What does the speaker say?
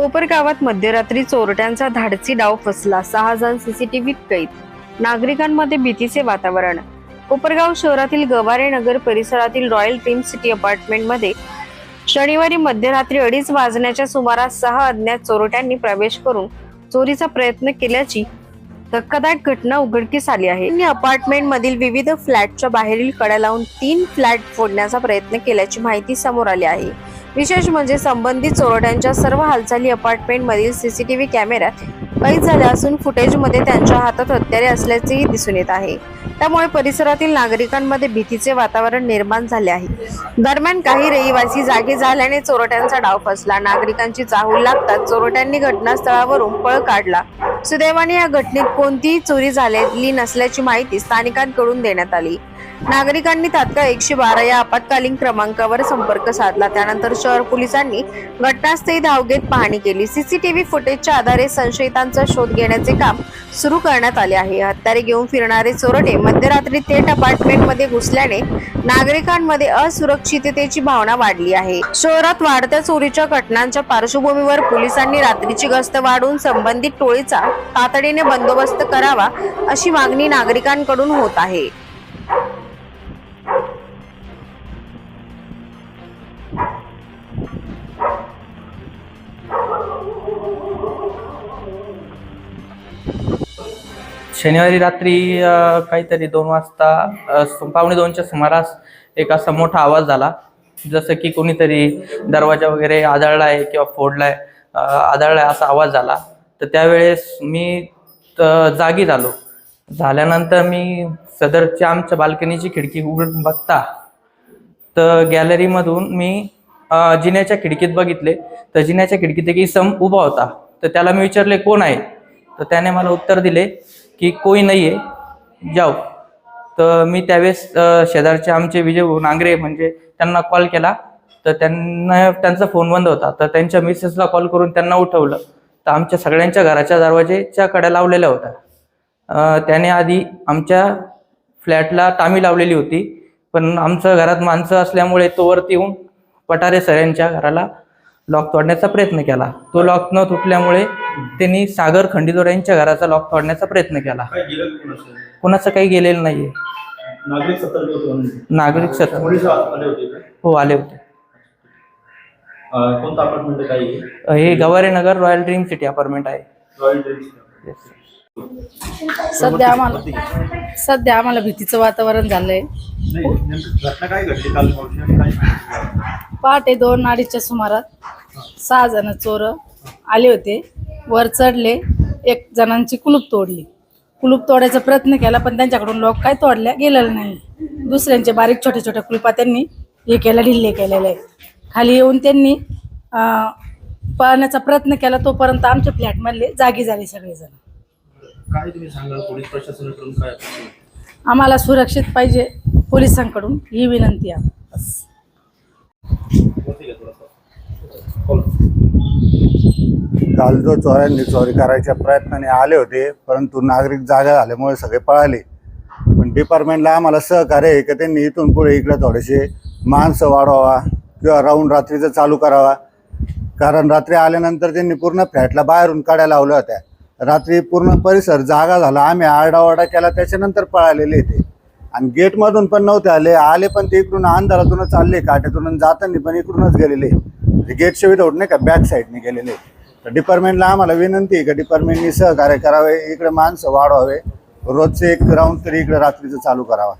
कोपरगावात मध्यरात्री चोरट्यांचा धाडसी डाव फसला. 6 जण सीसीटीव्हीत कैद. नागरिकांमध्ये भीतीचे वातावरण. कोपरगाव शहरातील गवारे नगर परिसरातील रॉयल ड्रीम सिटी अपार्टमेंटमध्ये शनिवारी मध्यरात्री 2:30 वाजण्याच्या सुमारास 6 अज्ञात चोरट्यांनी प्रवेश करून चोरीचा प्रयत्न केल्याची धक्कादायक घटना उघडकीस आली आहे. त्यांनी अपार्टमेंट मधील विविध फ्लॅटच्या बाहेरील कड्या लावून 3 फ्लॅट फोडण्याचा प्रयत्न केल्याची माहिती समोर आली आहे. विशेष म्हणजे संबंधित चोरट्यांच्या सर्व हालचाली अपार्टमेंट मधील सीसीटीव्ही कॅमेऱ्यात कैद झाल्या असून फुटेजमध्ये त्यांच्या हातात हत्यारे असल्याचेही दिसून येत आहे. त्यामुळे परिसरातील नागरिकांमध्ये भीतीचे वातावरण निर्माण झाले आहे. दरम्यान काही रहिवासी जागे झाल्याने चोरट्यांचा डाव फसला. नागरिकांची चाहूल लागताच चोरट्यांनी घटनास्थळावरून पळ काढला. सुदैवाने या घटनेत कोणतीही चोरी झालेली नसल्याची माहिती स्थानिकांकडून देण्यात आली. नागरिकांनी तात्काळ 112 या आपत्कालीन क्रमांकावर संपर्क साधला. त्यानंतर शहर पोलिसांनी घटनास्थळी धाव घेत पाहणी केली. सीसीटीव्ही फुटेजच्या आधारे संशयितांचा शोध घेण्याचे काम सुरू करण्यात आले आहे. हत्यारे घेऊन फिरणारे चोरटे मध्यरात्री थेट अपार्टमेंटमध्ये घुसल्याने नागरिकांमध्ये असुरक्षिततेची भावना वाढली आहे. शहरात वाढत्या चोरीच्या घटनांच्या पार्श्वभूमीवर पोलिसांनी रात्रीची गस्त वाढवून संबंधित टोळीचा तातडीने बंदोबस्त करावा अशी मागणी नागरिकांकडून होत आहे. शनिवारी रात्री काहीतरी 2 वाजता 1:45च्या सुमारास एक असा मोठा आवाज झाला, जसं की कोणीतरी दरवाजा वगैरे आदळलाय किंवा फोडलाय, आदळलाय असा आवाज झाला. तर त्यावेळेस मी जागी झालो. झाल्यानंतर मी सदरच्या आमच्या बाल्कनीची खिडकी उघडून बघता तर गॅलरीमधून मी जिन्याच्या खिडकीत बघितले. तर जिन्याच्या खिडकीत एक इसम उभा होता. तर त्याला मी विचारले कोण आहे. तर त्याने मला उत्तर दिले की कोई नाही आहे, जाओ. तर मी त्यावेळेस शेजारचे आमचे विजय नांगरे म्हणजे त्यांना कॉल केला. तर त्यांचा फोन बंद होता. तर त्यांच्या मिसेसला कॉल करून त्यांना उठवलं. तर आमच्या सगळ्यांच्या घराच्या दरवाजेच्या कड्या लावलेल्या होत्या. त्याने आधी आमच्या फ्लॅटला टामी लावलेली होती, पण आमच्या घरात माणसं असल्यामुळे तो वरती येऊन पठारे सरांच्या घराला लॉक तोडण्याचा प्रयत्न केला. तो लॉक न तुटल्यामुळे त्यांनी सागर खंडितोड यांच्या घराचा लॉक तोडण्याचा प्रयत्न केला. कोणाचं काही गेलेलं नाहीये. नागरिक सतर्क हो आले होते. कोणता अपार्टमेंट आहे? हे गवारे नगर रॉयल ड्रीम सिटी अपार्टमेंट आहे. Royal dream. सध्या आम्हाला भीतीचं वातावरण झालंय. घटना काय घडली काल? पहाटे 2-2:30च्या सुमारात 6 जण चोर आले होते. वर चढले, 1 जणांची कुलूप तोडली. कुलूप तोडायचा प्रयत्न केला, पण त्यांच्याकडून लॉक काय तोडल्या गेलेलं नाही. दुसऱ्यांचे बारीक छोट्या छोट्या कुलपा त्यांनी हे केल्या, ढिल्ले केलेले आहे. खाली येऊन त्यांनी पळण्याचा प्रयत्न केला. तोपर्यंत आमच्या फ्लॅटमधले जागी झाले सगळेजण. काय तुम्ही सांगाल पोलीस प्रशासनाकडून काय? आम्हाला सुरक्षित पाहिजे, पोलिसांकडून ही विनंती आहे. काल जो चोरांनी चोरी करायच्या प्रयत्नाने आले होते, परंतु नागरिक जागा झाल्यामुळे सगळे पळाले. पण डिपार्टमेंटला आम्हाला सहकार्य आहे की त्यांनी इथून पुढे इकडे थोडेसे माणसं वाढवावा किंवा राऊंड रात्रीचं चालू करावा. कारण रात्री आल्यानंतर त्यांनी पूर्ण फ्लॅटला बाहेरून काड्या लावल्या होत्या. रात्री पूर्ण परिसर जागा झाला. आम्ही आरडाओरडा केला, त्याच्यानंतर पळालेले ते. आणि गेटमधून पण नव्हते आले पण ते इकडून अंधारातूनच चालले, काट्यातून जाताना पण इकडूनच गेलेले. गेटच्या विदाऊट नाही का बॅक साईडने गेलेले. तर डिपार्टमेंटला आम्हाला विनंती आहे की डिपार्टमेंटनी सहकार्य करावे, इकडे माणसं वाढवावे, रोजचे 1 राऊंड तरी इकडे रात्रीचं चालू करावा.